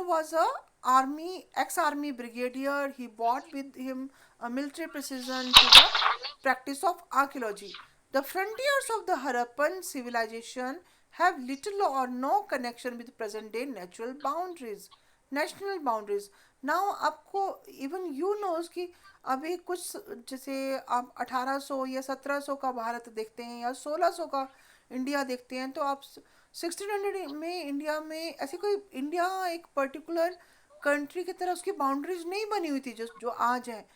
was a army ex-army brigadier. He brought with him a military precision to the practice of archaeology. The frontiers of the Harappan civilization have little or no connection with present day natural boundaries, national boundaries. Now आपको even you knows कि अभी कुछ जैसे आप 1800 या 1700 का भारत देखते हैं या 1600 का इंडिया देखते हैं, तो आप 1600 में इंडिया में ऐसे कोई इंडिया एक पर्टिकुलर कंट्री की तरह उसकी बाउंड्रीज नहीं बनी हुई थी जो जो आज है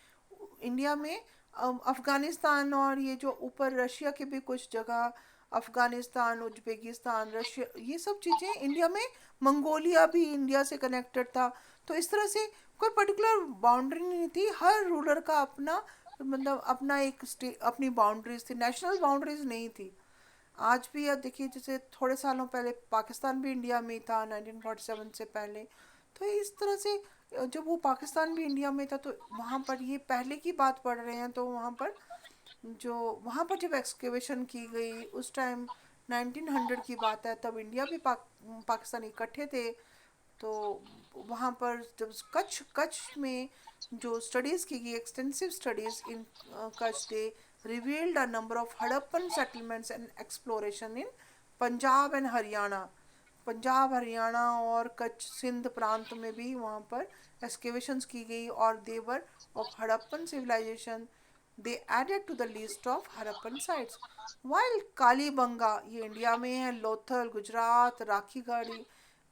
इंडिया में। अफगानिस्तान और ये जो ऊपर रशिया के भी कुछ जगह, अफगानिस्तान, उज्बेकिस्तान, रशिया, ये सब चीज़ें इंडिया में, मंगोलिया भी इंडिया से कनेक्टेड था। तो इस तरह से कोई पर्टिकुलर बाउंड्री नहीं थी, हर रूलर का अपना मतलब अपना एक अपनी बाउंड्रीज थी, नेशनल बाउंड्रीज नहीं थी। आज भी अब देखिए जैसे थोड़े सालों पहले पाकिस्तान भी इंडिया में था 1947 से पहले। तो इस तरह से जब वो पाकिस्तान भी इंडिया में था तो वहाँ पर ये पहले की बात पढ़ रहे हैं, तो वहाँ पर जब एक्सकेवेशन की गई उस टाइम 1900 की बात है, तब इंडिया भी पाकिस्तान इकट्ठे थे। तो वहाँ पर जब कच्छ कच्छ में जो स्टडीज़ की गई, extensive studies in Kutch, they revealed a number of Harappan settlements and exploration in Punjab and Haryana. Punjab, Haryana और कच्छ सिंध प्रांत में भी वहाँ पर एक्सकेवेशंस की गई और they were of Harappan civilisation, they added to the list of Harappan sites. While Kalibanga ये इंडिया में है, Lothal Gujarat, Rakhi Garhi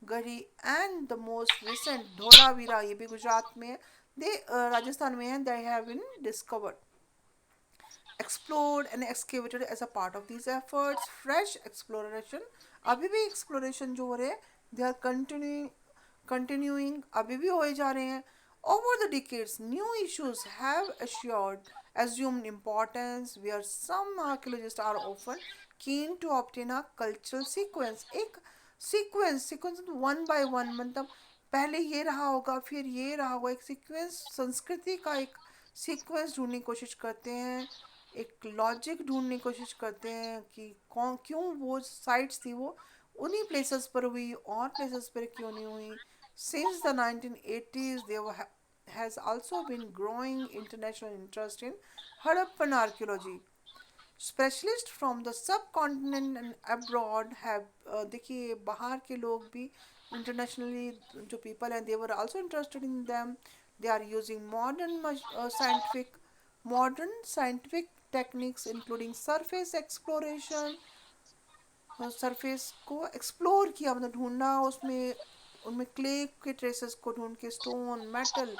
Garhi and the most recent Dholavira ये भी गुजरात में है, दे राजस्थान में है, they have been discovered, explored and excavated as a part of these efforts. Fresh exploration, अभी भी exploration जो हो रहे हैं, they are continuing, अभी भी होए जा रहे हैं। Over the decades, new issues have assumed importance, where some archaeologists are often keen to obtain a cultural sequence. एक सीक्वेंस वन बाय वन, मतलब पहले ये रहा होगा फिर ये रहा होगा, एक सीक्वेंस, संस्कृति का एक सीक्वेंस ढूंढने की कोशिश करते हैं, एक लॉजिक ढूंढने की कोशिश करते हैं कि कौन क्यों वो साइट्स थी वो उन्हीं प्लेसेस पर हुई और प्लेसेस पर क्यों नहीं हुई। Since the 1980s there has also been growing international interest in Harappan archaeology. Specialists from the subcontinent and abroad have देखिए बाहर के लोग भी internationally जो people हैं, they were also interested in them. They are using modern scientific techniques including surface exploration, surface को explore किया, मतलब ढूंढना उसमें, उनमें क्ले के ट्रेसेस को ढूंढ के, स्टोन, मेटल,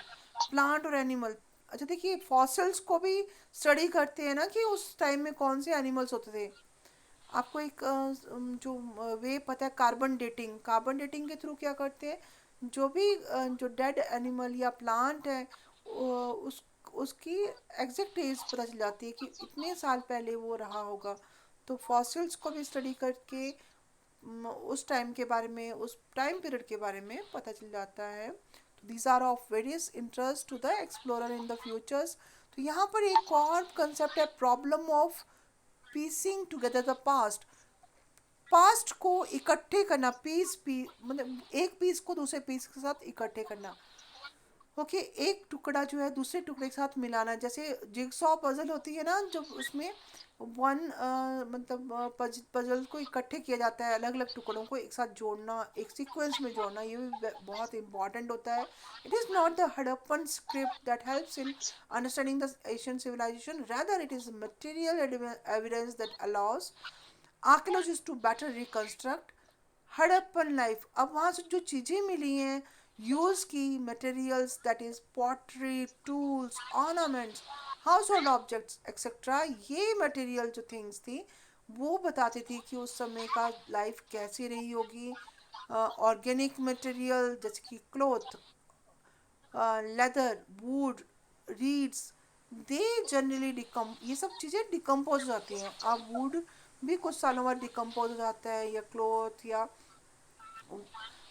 प्लांट और एनिमल। अच्छा देखिए फॉसिल्स को भी स्टडी करते हैं ना कि उस टाइम में कौन से एनिमल्स होते थे। आपको एक जो वे पता है, कार्बन डेटिंग के थ्रू क्या करते हैं, जो भी जो डेड एनिमल या प्लांट है उस उसकी एग्जैक्ट एज पता चल जाती है कि इतने साल पहले वो रहा होगा। तो फॉसिल्स को भी स्टडी करके उस टाइम के बारे में, उस टाइम पीरियड के बारे में पता चल जाता है। तो these are of various interest to the explorer in the futures. तो यहाँ पर एक और कंसेप्ट है, problem of piecing together the past. Past को इकट्ठे करना, मतलब एक पीस को दूसरे पीस के साथ इकट्ठे करना। ओके एक टुकड़ा जो है दूसरे टुकड़े के साथ मिलाना, जैसे जिगसॉ पजल होती है ना, जब उसमें वन मतलब पजल को इकट्ठे किया जाता है, अलग अलग टुकड़ों को एक साथ जोड़ना, एक सीक्वेंस में जोड़ना, ये भी बहुत इंपॉर्टेंट होता है। It is not the Harappan script that helps in understanding the Asian civilization, rather it is material evidence that allows archaeologists to better reconstruct Harappan life. अब वहाँ से जो चीज़ें मिली हैं, यूज़ की materials, that is pottery, tools, ornaments, house hold objects etcetera, ये material जो things थी वो बताती थी कि उस समय का लाइफ कैसी रही होगी। ऑर्गेनिक मटेरियल जैसे कि cloth, leather, would, reads, they generally ये सब चीज़ें डिकम्पोज हो जाती हैं। अब वुड भी कुछ सालों बाद डिकम्पोज हो जाता है, या क्लोथ, या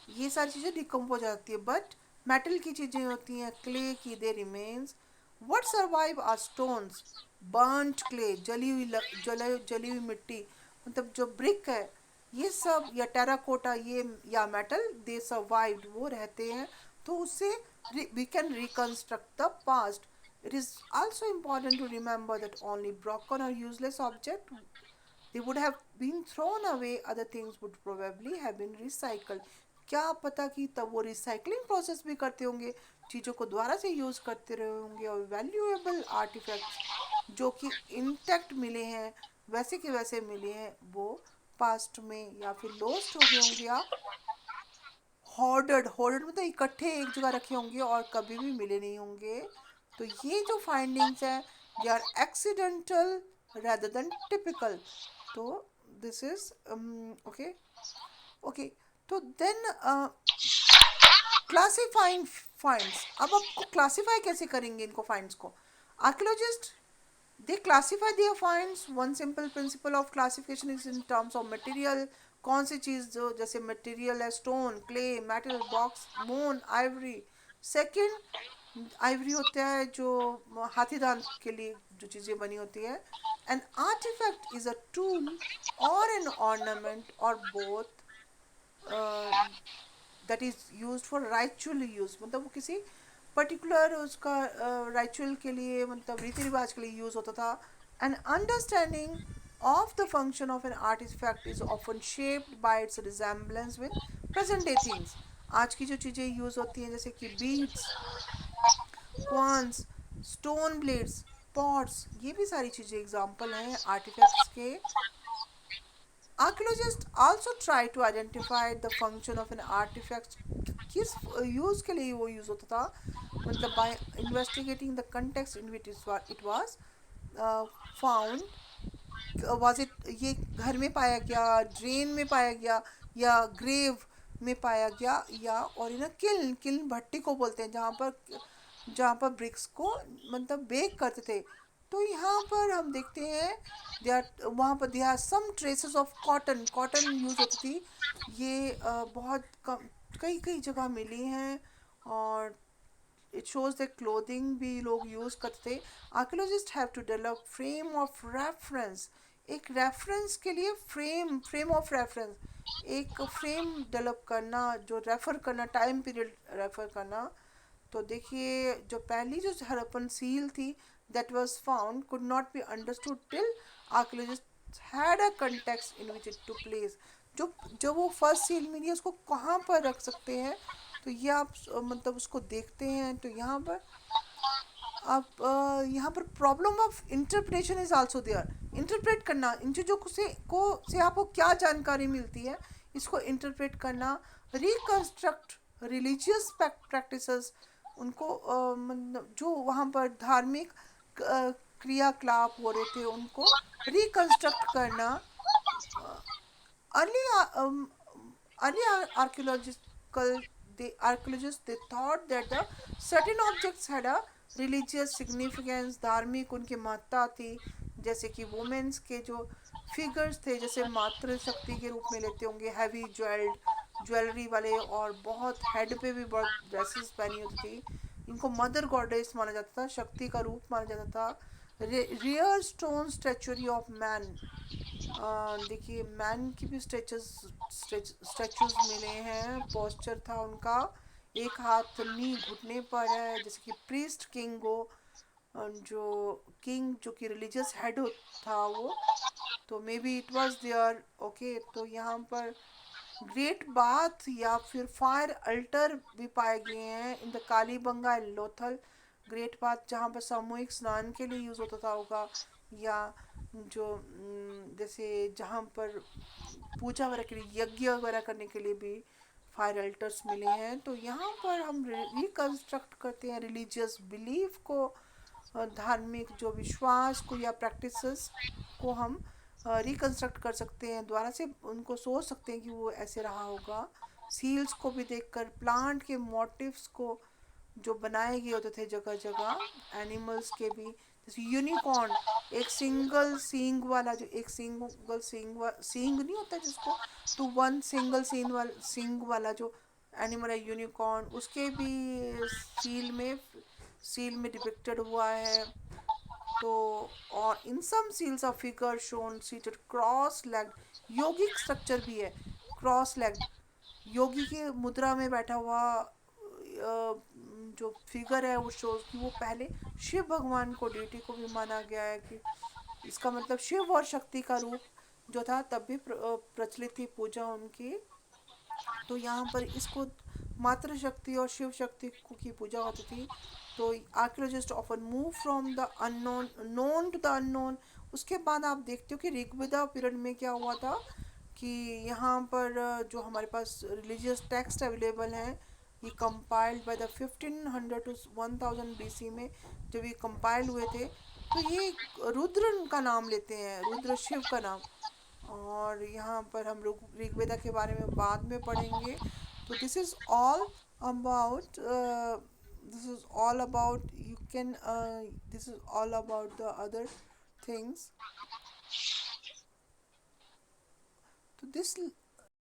ये सारी चीज़ें डिकम्पोज हो जाती है, बट मेटल की चीज़ें होती हैं, क्ले की, they remains. What survive are stones, burnt clay, जली हुई मिट्टी, मतलब जो ब्रिक है, ये सब, या टेराकोटा, ये या मेटल, दे सर्वाइव्ड, वो रहते हैं। तो उससे we can reconstruct the past. It is also important to remember that only broken or useless object they would have been thrown away, other things would probably have been recycled। क्या पता कि तब वो रिसाइकलिंग प्रोसेस भी करते होंगे, चीज़ों को दोबारा से यूज़ करते रहे होंगे, और वैल्यूएबल आर्टिफैक्ट्स जो कि इंटैक्ट मिले हैं, वैसे के वैसे मिले हैं, वो पास्ट में या फिर लॉस्ट हो गए होंगे, या होर्डेड, होर्डेड मतलब इकट्ठे एक जगह रखे होंगे और कभी भी मिले नहीं होंगे। तो ये जो फाइंडिंग्स हैं, they are accidental rather than typical। तो दिस इज ओके। ओके, तो देन क्लासिफाइंग फाइंड्स। अब आपको क्लासिफाई कैसे करेंगे इनको फाइंड्स को? Archaeologist, they classify their finds। one simple principle of classification is in terms of material। कौन सी चीज़ जो, जैसे मटेरियल है स्टोन, क्ले, मेटल, बॉक्स, मोन, आइवरी। सेकंड, आइवरी होता है जो हाथी दांत के लिए जो चीज़ें बनी होती है। An artifact is a tool और एन ऑर्नामेंट और both that is use for ritual use, मतलब वो किसी पर्टिकुलर उसका राइचुअल के लिए, मतलब रीति रिवाज के लिए यूज होता था। An understanding of the function of an artifact is often shaped by its resemblance with present day things. आज की जो चीज़ें यूज होती हैं, जैसे कि beads, coins, stone blades, pots, ये भी सारी चीज़ें एग्जाम्पल हैं आर्टिफैक्ट्स के। Archaeologists also try to identify the function of an artifact, किस यूज़ के लिए वो यूज़ होता था, मतलब by investigating the context in which it was found। was it, ये घर में पाया गया, ड्रेन में पाया गया, या ग्रेव में पाया गया, या और इन किल्न, किल्न भट्टी को बोलते हैं, जहाँ पर ब्रिक्स को मतलब बेक करते थे। तो यहाँ पर हम देखते हैं दे आर, वहाँ पर they are some traces of cotton, cotton use होती थी। ये बहुत कम, कई कई जगह मिली हैं। और इट शोज दैट क्लोथिंग भी लोग यूज़ करते थे। Archaeologist have to develop frame of reference. एक रेफरेंस के लिए फ्रेम, फ्रेम ऑफ रेफरेंस, एक फ्रेम डेवलप करना, जो रेफ़र करना, टाइम पीरियड रेफ़र करना। तो देखिए, जो पहली जो हड़प्पन सील थी, that was found could not be understood till archaeologist had a context in which it to place. जो जो वो फर्स्ट सील मिली है, उसको कहाँ पर रख सकते हैं, तो ये आप मतलब उसको देखते हैं। तो यहाँ पर आप यहाँ पर problem of interpretation is also there. Interpret करना, इन चीज़ों से आपको क्या जानकारी मिलती है, इसको इंटरप्रेट करना। रिकंस्ट्रक्ट रिलीजियस प्रैक्टिसेस, उनको मतलब जो वहाँ पर धार्मिक क्रियाकलाप हो रहे थे, उनको रिकंस्ट्रक्ट करना। early early archaeological the archaeologists, they thought that the certain objects had a religious significance। धार्मिक उनकी महत्ता थी, जैसे कि वुमेन्स के जो फिगर्स थे, जैसे मातृ शक्ति के रूप में लेते होंगे, हैवी ज्वेल्ड, ज्वेलरी वाले, और बहुत हेड पे भी बहुत ड्रेसेस पहनी होती थी। इनको मदर गॉडेस माना जाता था, शक्ति का रूप माना जाता था। Rear stone statutory of man, देखिए मैन की भी स्टैचूज मिले हैं। पोस्चर था उनका, एक हाथ नी घुटने पर है, जैसे कि प्रीस्ट किंग हो, जो किंग जो कि रिलीजियस हेड था वो। तो maybe it was there. Okay, तो यहाँ पर ग्रेट बाथ या फिर फायर अल्टर भी पाए गए हैं in the Kalibanga and Lothal. Great bath जहाँ पर सामूहिक स्नान के लिए यूज़ होता था होगा, या जो जैसे जहाँ पर पूजा वगैरह के लिए, यज्ञ वगैरह करने के लिए भी फायर अल्टर्स मिले हैं। तो यहाँ पर हम रिकंस्ट्रक्ट करते हैं रिलीजियस बिलीफ को, धार्मिक जो विश्वास को या प्रैक्टिसेस को हम रिकंस्ट्रक्ट कर सकते हैं, दोबारा से उनको सोच सकते हैं कि वो ऐसे रहा होगा। सील्स को भी देखकर, प्लांट के मोटिव्स को जो बनाए गए होते थे जगह जगह, एनिमल्स के भी, जैसे यूनिकॉर्न, एक सिंगल सींग वाला, जो एक सिंगल सींग नहीं होता जिसको, तो वन सिंगल सींग वाला जो एनिमल है यूनिकॉर्न, उसके भी सील में डिपिक्टेड हुआ है। तो और in some seals of figure shown seated cross legged, yogic structure भी है, क्रॉस लेग्ड, योगी की मुद्रा में बैठा हुआ जो फिगर है वो शोज कि वो पहले शिव भगवान को, डेटी को भी माना गया है कि इसका मतलब शिव और शक्ति का रूप जो था तब भी प्रचलित थी पूजा उनकी। तो यहाँ पर इसको मातृ शक्ति और शिव शक्ति की पूजा होती थी। तो archaeologist often move from the unknown known to the unknown. उसके बाद आप देखते हो कि ऋग्वेदा पीरियड में क्या हुआ था कि यहाँ पर जो हमारे पास रिलीजियस टेक्स्ट अवेलेबल हैं, ये compiled by the 1500 to 1000 BC में जब ये कंपाइल हुए थे, तो ये रुद्र का नाम लेते हैं, रुद्र शिव का नाम। और यहाँ पर हम लोग ऋग्वेदा के बारे में बाद में पढ़ेंगे। तो this is all about you can this is all about the other things. तो दिस